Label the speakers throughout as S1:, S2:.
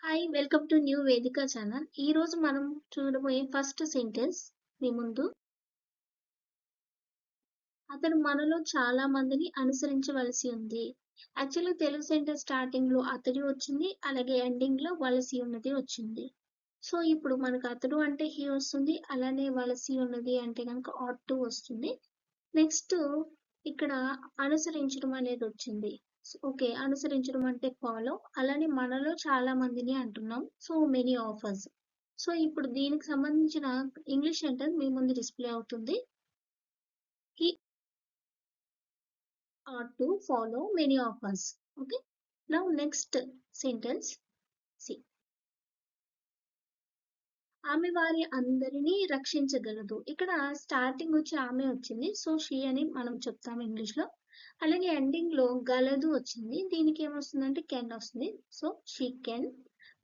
S1: Hi welcome to new వేదిక channel. ఈ రోజు మనం చూడబోయే ఫస్ట్ సెంటెన్స్ మీ ముందు. అతడు మనలో చాలా మందిని అనుసరించవలసి ఉంది. యాక్చువల్గా తెలుగు సెంటెన్స్ స్టార్టింగ్ లో అతడి వచ్చింది, అలాగే ఎండింగ్ లో వలసి ఉన్నది వచ్చింది. సో ఇప్పుడు మనకు అతడు అంటే హీ వస్తుంది, అలానే వలసి ఉన్నది అంటే కనుక ఆట్ టు వస్తుంది. నెక్స్ట్ ఇక్కడ అనుసరించడం అనేది వచ్చింది. ఓకే, అనుసరించడం అంటే ఫాలో, అలానే మనలో చాలా మందిని అంటున్నాం. So many of us. సో ఇప్పుడు దీనికి సంబంధించిన ఇంగ్లీష్ సెంటెన్స్ మీ ముందు డిస్ప్లే అవుతుంది. He are to follow many of us. Okay, now next sentence see. ఆమె వారి అందరినీ రక్షించగలదు. ఇక్కడ స్టార్టింగ్ వచ్చి ఆమె వచ్చింది, సో షీ అని మనం చెప్తాం ఇంగ్లీష్ లో. అలాగే ఎండింగ్ లో గలదు వచ్చింది, దీనికి ఏమొస్తుందంటే కెన్ వస్తుంది. So she can.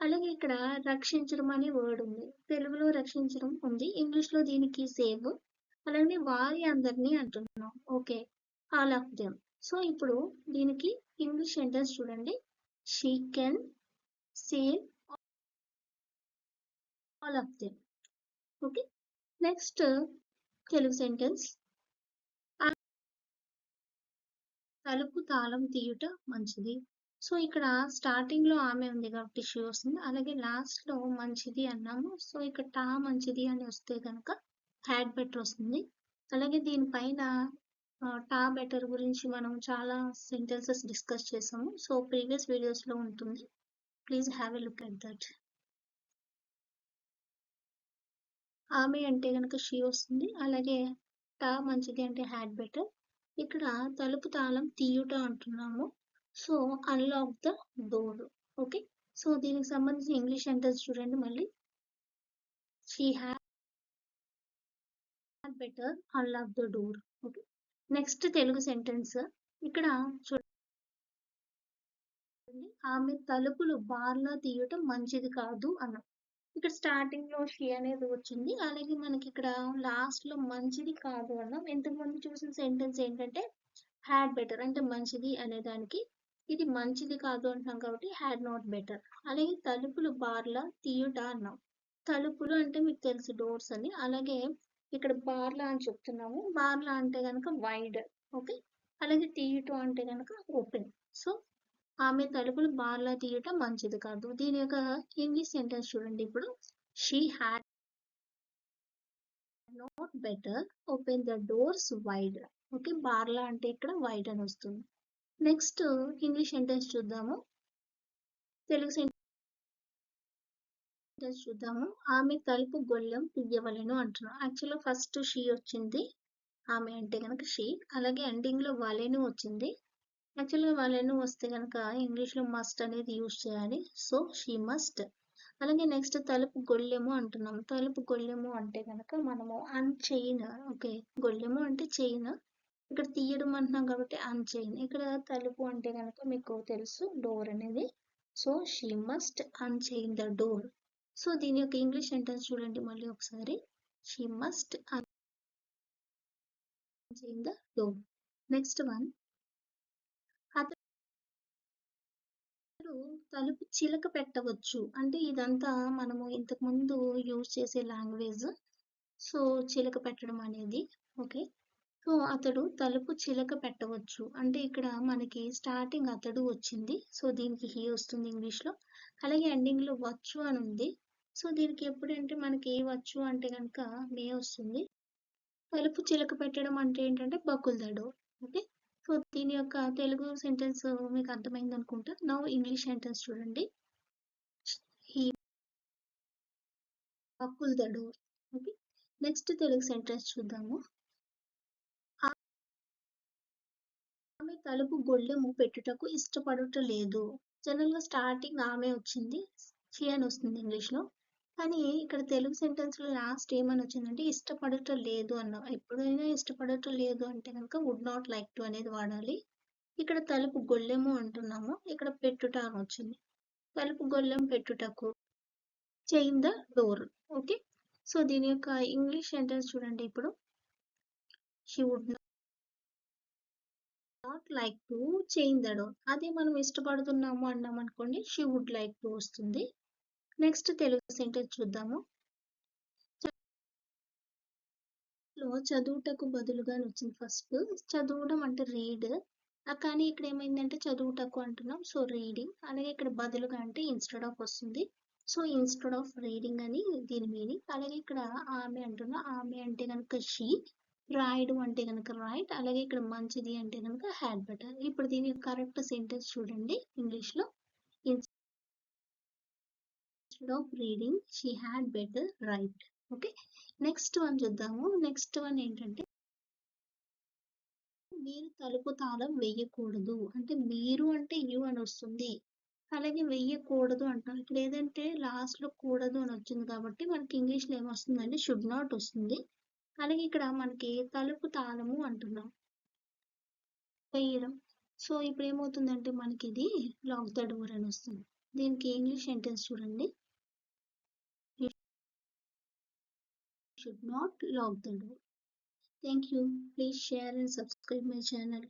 S1: అలాగే ఇక్కడ రక్షించడం అనే వర్డ్ ఉంది, తెలుగులో రక్షించడం ఉంది, ఇంగ్లీష్ లో దీనికి సేవ్. అలాగే వారి అందరినీ అంటున్నాం. Okay, all of them. So ఇప్పుడు దీనికి ఇంగ్లీష్ సెంటెన్స్ చూడండి. She can save all of them. Okay, next Telugu sentence. తలుపు తాళం తీయుట మంచిది. సో ఇక్కడ స్టార్టింగ్ లో ఆమె ఉంది కాబట్టి షీ వస్తుంది, అలాగే లాస్ట్ లో మంచిది అన్నాము. సో ఇక్కడ టా మంచిది అని వస్తే కనుక హ్యాడ్ బెటర్ వస్తుంది. అలాగే దీనిపైన టా బెటర్ గురించి మనం చాలా సెంటెన్సెస్ డిస్కస్ చేసాము. సో ప్రీవియస్ వీడియోస్ లో ఉంటుంది, please have a look at that. ఆమె అంటే కనుక షీ వస్తుంది, అలాగే టా మంచిది అంటే హ్యాడ్ బెటర్. ఇక్కడ తలుపు తాళం తీయుట అంటున్నాము, so unlock the door. Okay, so దీనికి సంబంధించి ఇంగ్లీష్ సెంటెన్స్ చూడండి మళ్ళీ. She had better unlock the door. Okay, next Telugu sentence ఇక్కడ చూడండి. ఆమె తలుపులు బార్లా తీయటం మంచిది కాదు అన్నాం. ఇక్కడ స్టార్టింగ్ లో షీ అనేది వచ్చింది, అలాగే మనకి ఇక్కడ లాస్ట్ లో మంచిది కాదు అన్నాం. ఇంతకు ముందు చూసిన సెంటెన్స్ ఏంటంటే హ్యాడ్ బెటర్ అంటే మంచిది అనే దానికి, ఇది మంచిది కాదు అంటున్నాం కాబట్టి హ్యాడ్ నాట్ బెటర్. అలాగే తలుపులు బార్లా తీయుట అన్నాం. తలుపులు అంటే మీకు తెలుసు డోర్స్ అని, అలాగే ఇక్కడ బార్లా అని చెప్తున్నాము. బార్లా అంటే కనుక వైడ్. ఓకే, అలాగే తీయుట అంటే కనుక ఓపెన్. సో ఆమె తలుపులు బార్లా తీయటం మంచిది కాదు. దీని యొక్క ఇంగ్లీష్ సెంటెన్స్ చూడండి ఇప్పుడు. She had not better open the doors wide. Okay, బార్లా అంటే ఇక్కడ వైడ్ అని వస్తుంది. నెక్స్ట్ ఇంగ్లీష్ సెంటెన్స్ చూద్దాము. తెలుగు సెంటెన్స్ చూద్దాము. ఆమె తలుపు గొల్లెం తీయవలెను అంటున్నాం. యాక్చువల్గా ఫస్ట్ షీ వచ్చింది, ఆమె అంటే కనుక షీ, అలాగే ఎండింగ్ లో వలెను వచ్చింది. యాక్చువల్గా వలెను వస్తే కనుక ఇంగ్లీష్ లో మస్ట్ అనేది యూజ్ చేయాలి, సో షీ మస్ట్. అలాగే నెక్స్ట్ తలుపు గొల్లెము అంటున్నాం. తలుపు గొల్లెము అంటే కనుక మనము అన్చైన్. ఓకే, గొల్లెము అంటే చైన్, ఇక్కడ తీయడం అంటున్నాం కాబట్టి అన్చైన్. ఇక్కడ తలుపు అంటే కనుక మీకు తెలుసు డోర్ అనేది, so she must unchain the door. So దీని యొక్క ఇంగ్లీష్ సెంటెన్స్ చూడండి మళ్ళీ ఒకసారి. She must unchain the door. Next one, అతడు తలుపు చిలక పెట్టవచ్చు. అంటే ఇదంతా మనము ఇంతకు ముందు యూజ్ చేసే లాంగ్వేజ్. సో చిలక పెట్టడం అనేది. ఓకే, సో అతడు తలుపు చిలక పెట్టవచ్చు అంటే ఇక్కడ మనకి స్టార్టింగ్ అతడు వచ్చింది, సో దీనికి హీ వస్తుంది ఇంగ్లీష్ లో. అలాగే ఎండింగ్ లో వచ్చు అని ఉంది, సో దీనికి ఎప్పుడంటే మనకి ఏ వచ్చు అంటే కనుక మే వస్తుంది. తలుపు చిలక పెట్టడం అంటే ఏంటంటే buckle the door. Okay, so దీని యొక్క తెలుగు సెంటెన్స్ మీకు అర్థమైంది అనుకుంటా. నౌ ఇంగ్లీష్ సెంటెన్స్ చూడండి. He buckle the door. Okay, next Telugu sentence చూద్దాము. ఆమె తలుపు గొళ్ళెము పెట్టుటకు ఇష్టపడుట లేదు. జనరల్ గా స్టార్టింగ్ ఆమె వచ్చింది, షీ అని వస్తుంది ఇంగ్లీష్ లో, కానీ ఇక్కడ తెలుగు సెంటెన్స్ లో లాస్ట్ ఏమని వచ్చిందంటే ఇష్టపడట లేదు అన్నాం. ఎప్పుడైనా ఇష్టపడట లేదు అంటే కనుక వుడ్ నాట్ లైక్ టు అనేది వాడాలి. ఇక్కడ తలుపు గొళ్ళెము అంటున్నాము, ఇక్కడ పెట్టుట అని వచ్చింది. తలుపు గొళ్ళెం పెట్టుటకు, chain the door. Okay, so దీని యొక్క ఇంగ్లీష్ సెంటెన్స్ చూడండి ఇప్పుడు. She would not like to change the door. అదే మనం ఇష్టపడుతున్నాము అన్నాం అనుకోండి, షీ వుడ్ లైక్ టు వస్తుంది. నెక్స్ట్ తెలుగు సెంటెన్స్ చూద్దాము. చదువుటకు బదులుగా అని వచ్చింది ఫస్ట్. చదవడం అంటే రీడ్, కానీ ఇక్కడ ఏమైందంటే చదువుటకు అంటున్నాం, సో రీడింగ్. అలాగే ఇక్కడ బదులుగా అంటే ఇన్స్టెడ్ ఆఫ్ వస్తుంది, సో ఇన్స్టెడ్ ఆఫ్ రీడింగ్ అని దీని మీనింగ్. అలాగే ఇక్కడ ఆమె అంటున్నా, ఆమె అంటే కనుక షీ, రాయడం అంటే కనుక రైట్, అలాగే ఇక్కడ మంచిది అంటే కనుక హ్యాడ్ బెటర్. ఇప్పుడు దీని కరెక్ట్ సెంటెన్స్ చూడండి ఇంగ్లీష్ లో. Instead of reading she had better right. Okay, next one చూద్దాము. నెక్స్ట్ వన్ ఏంటంటే మీరు తలుపు తాళం వేయకూడదు అంటే మీరు అంటే యు అని వస్తుంది, అలాగే వెయ్యకూడదు అంటాం. ఇక్కడ ఏదంటే లాస్ట్ లో కూడదు అని వచ్చింది కాబట్టి మనకి ఇంగ్లీష్ లో ఏమొస్తుందంటే షుడ్ నాట్ వస్తుంది. అలాగే ఇక్కడ మనకి తలుపు తాళము అంటున్నాం, వేయడం. సో ఇప్పుడు ఏమవుతుందంటే మనకి ఇది లాక్ ద డోర్ అని వస్తుంది. దీనికి ఇంగ్లీష్ సెంటెన్స్ చూడండి, you should not lock the door. Thank you. Please share and subscribe my channel.